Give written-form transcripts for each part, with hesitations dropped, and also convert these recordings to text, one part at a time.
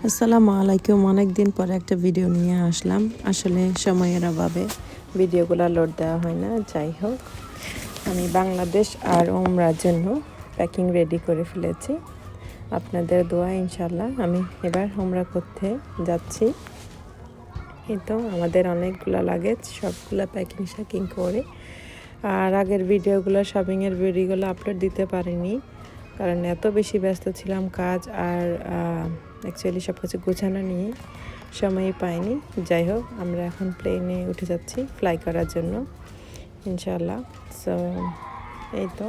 আসসালামু আলাইকুম। অনেক দিন পরে একটা ভিডিও নিয়ে আসলাম। আসলে সময়ের অভাবে ভিডিওগুলো লোড দেওয়া হয় না। যাই হোক, আমি বাংলাদেশ আর ওমরার জন্য প্যাকিং রেডি করে ফেলেছি। আপনাদের দোয়া ইনশাল্লাহ আমি এবার ওমরা করতে যাচ্ছি। কিন্তু আমাদের অনেকগুলো লাগেজ, সবগুলো প্যাকিং শ্যাকিং করে আর আগের ভিডিওগুলো শপিংয়ের ভিডিওগুলো আপলোড দিতে পারিনি, কারণ এত বেশি ব্যস্ত ছিলাম কাজ আর অ্যাকচুয়ালি সব কিছু গোছানো নিয়ে সময়ই পাইনি। যাই হোক, আমরা এখন প্লেনে উঠে যাচ্ছি ফ্লাই করার জন্য ইনশাআল্লাহ। সো এই তো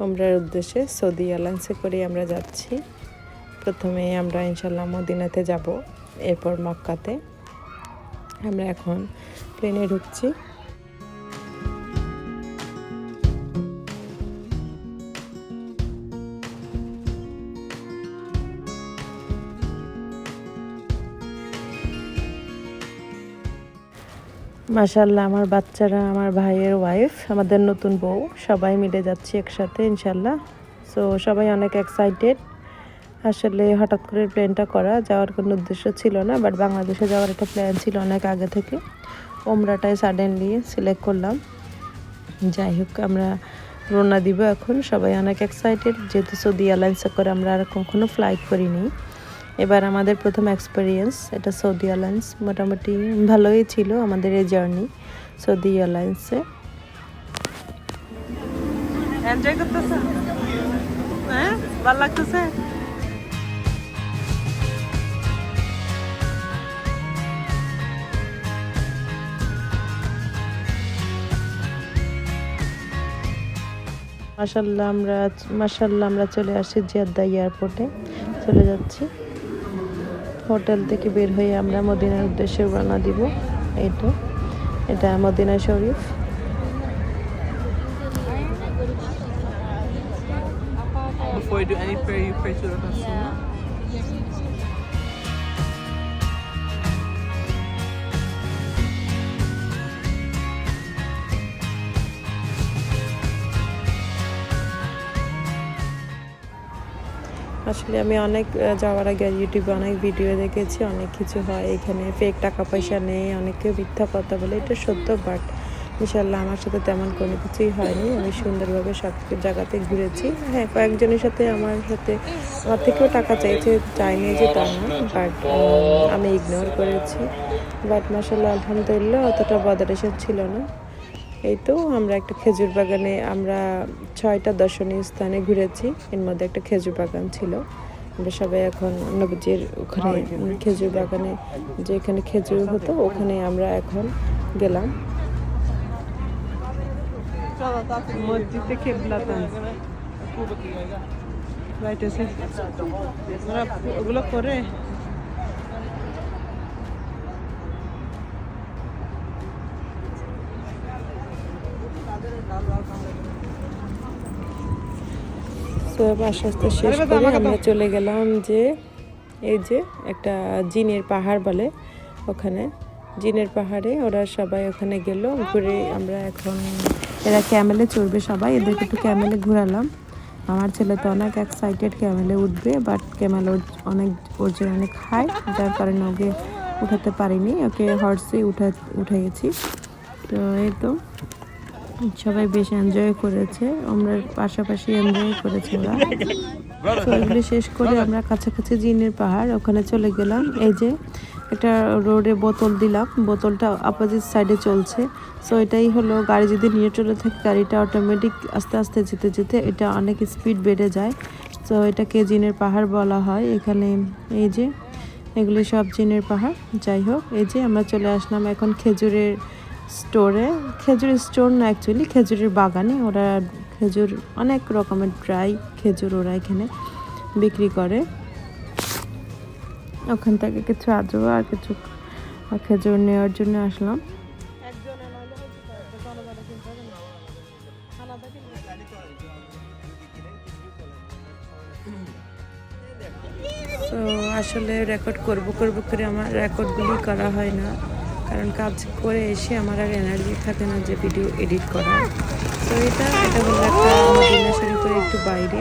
ওমরার উদ্দেশ্যে সৌদি এয়ারলাইন্সে করে আমরা যাচ্ছি। প্রথমে আমরা ইনশাআল্লাহ মদিনাতে যাব, এরপর মক্কাতে। আমরা এখন প্লেনে ঢুকছি। মাশাআল্লাহ, আমার বাচ্চারা, আমার ভাইয়ের ওয়াইফ, আমাদের নতুন বউ, সবাই মিলে যাচ্ছি একসাথে ইনশাআল্লাহ। সো সবাই অনেক এক্সাইটেড। আসলে হঠাৎ করে প্ল্যানটা করা, যাওয়ার কোনো উদ্দেশ্য ছিল না, বাট বাংলাদেশে যাওয়ার একটা প্ল্যান ছিল অনেক আগে থেকে। ওমরাটাই সাডেনলি সিলেক্ট করলাম। যাই হোক, আমরা রওনা দিব এখন। সবাই অনেক এক্সাইটেড, যেহেতু সৌদি এয়ারলাইন্সে করে আমরা আর কখনো ফ্লাইট করিনি। এবার আমাদের প্রথম এক্সপিরিয়েন্স এটা সৌদি এয়ারলাইন্স। মোটামুটি ভালোই ছিল আমাদের এই জার্নি সৌদি এয়ারলাইন্সে। এনজয় করতেছে? হ্যাঁ, ভালো লাগতেছে। মাশাআল্লাহ আমরা চলে আসি জিদ্দা এয়ারপোর্টে, চলে যাচ্ছি। হোটেল থেকে বের হয়ে আমরা মদিনার উদ্দেশ্যে রওনা দিব। এটা Madina Sharif. Before you do any prayer, you pray to the Rasul. আসলে আমি অনেক যাওয়ার আগে ইউটিউবে অনেক ভিডিও দেখেছি, অনেক কিছু হয় এখানে, ফেক টাকা পয়সা নেই, অনেকে মিথ্যা কথা বলে, এটা সত্য। বাট ইনশাল্লাহ আমার সাথে তেমন কোনো কিছুই হয়নি। আমি সুন্দরভাবে সব জায়গাতে ঘুরেছি। হ্যাঁ, কয়েকজনের সাথে আমার থেকেও টাকা চাইনি যে তা না, বাট আমি ইগনোর করেছি। বাট মাশাল্লাহ আলহামদুলিল্লাহ অতটা বদারেশন ছিল না। এই তো আমরা একটা খেজুর বাগানে, আমরা 6টা দর্শনীয় স্থানে ঘুরেছি, এর মধ্যে একটা খেজুর বাগান ছিল। আমরা সবাই এখন নবীজির ওখানে খেজুর বাগানে, যেখানে খেজুর হতো ওখানে আমরা এখন গেলাম। মসজিদে কিবলাতান রাইটেছে ওগুলো করে। সব আস্তে আস্তে শেষ করে আমরা চলে গেলাম যে এই যে একটা জিনের পাহাড় বলে, ওখানে জিনের পাহাড়ে ওরা সবাই ওখানে গেল ঘুরে। আমরা এখন এরা ক্যামেলে চড়বে সবাই, এদেরকে একটু ক্যামেলে ঘুরালাম। আমার ছেলে তো অনেক এক্সাইটেড ক্যামেলে উঠবে, বাট ক্যামেল ওজন অনেক হাই, যার কারণে ওকে উঠাতে পারিনি। ওকে হর্সে উঠাইছি। তো এই তো সবাই বেশ এনজয় করেছে, আমরা পাশাপাশি এনজয় করেছে ওরা। তো এগুলি শেষ করে আমরা কাছাকাছি জিনের পাহাড় ওখানে চলে গেলাম। এই যে একটা রোডে বোতল দিলাম, বোতলটা অপোজিট সাইডে চলছে। সো এটাই হলো, গাড়ি যদি নিউট্রালে থাকে গাড়িটা অটোমেটিক আস্তে আস্তে যেতে যেতে এটা অনেক স্পিড বেড়ে যায়। তো এটাকে জিনের পাহাড় বলা হয় এখানে। এই যে এগুলি সব জিনের পাহাড়। যাই হোক, এই যে আমরা চলে আসলাম এখন খেজুরের স্টোরে। খেজুরের স্টোর না, অ্যাকচুয়ালি খেজুরের বাগানে। ওরা খেজুর, অনেক রকমের ড্রাই খেজুর ওরা এখানে বিক্রি করে। ওখান থেকে কিছু আজোয়া আর কিছু খেজুর নেওয়ার জন্য আসলাম। তো আসলে রেকর্ড করব করে আমার রেকর্ডগুলি করা হয় না, কারণ কাজ করে এসে আমার আর এনার্জি থাকে না যে ভিডিও এডিট করার। তো এটা হলো একটা মদিনা শরীফের একটু বাইরে।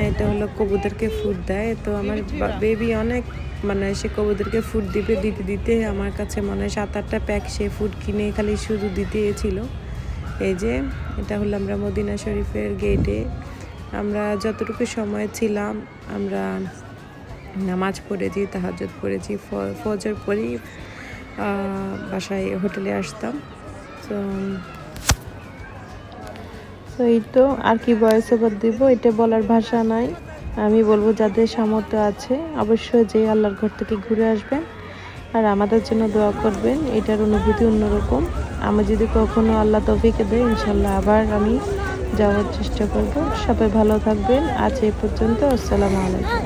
এটা হলো কবুতরকে ফুড দেয়। তো আমার বেবি অনেক মানে সে কবুতরকে ফুড দিতে দিতে আমার কাছে মনে হয় 7-8টা প্যাক সে ফুড কিনে খালি শুধু দিতেছিল। এই যে এটা হলো আমরা মদিনা শরীফের গেটে। আমরা যতটুকু সময় ছিলাম আমরা নামাজ পড়েছি, তাহাজ্জুদ পড়েছি, ফজর পড়ি বাসায় হোটেলে আসতাম। তো এই তো আর কি ভয়েস ওভার দিব, এটা বলার ভাষা নাই। আমি বলবো যাদের সামর্থ্য আছে অবশ্যই যে আল্লাহর ঘর থেকে ঘুরে আসবেন আর আমাদের জন্য দোয়া করবেন। এটার অনুভূতি অন্যরকম। আমি যদি কখনো আল্লাহ তৌফিক দেয় ইনশাল্লাহ আবার আমি যাওয়ার চেষ্টা করব। সবাই ভালো থাকবেন। আজ এই পর্যন্ত। আসসালামু আলাইকুম।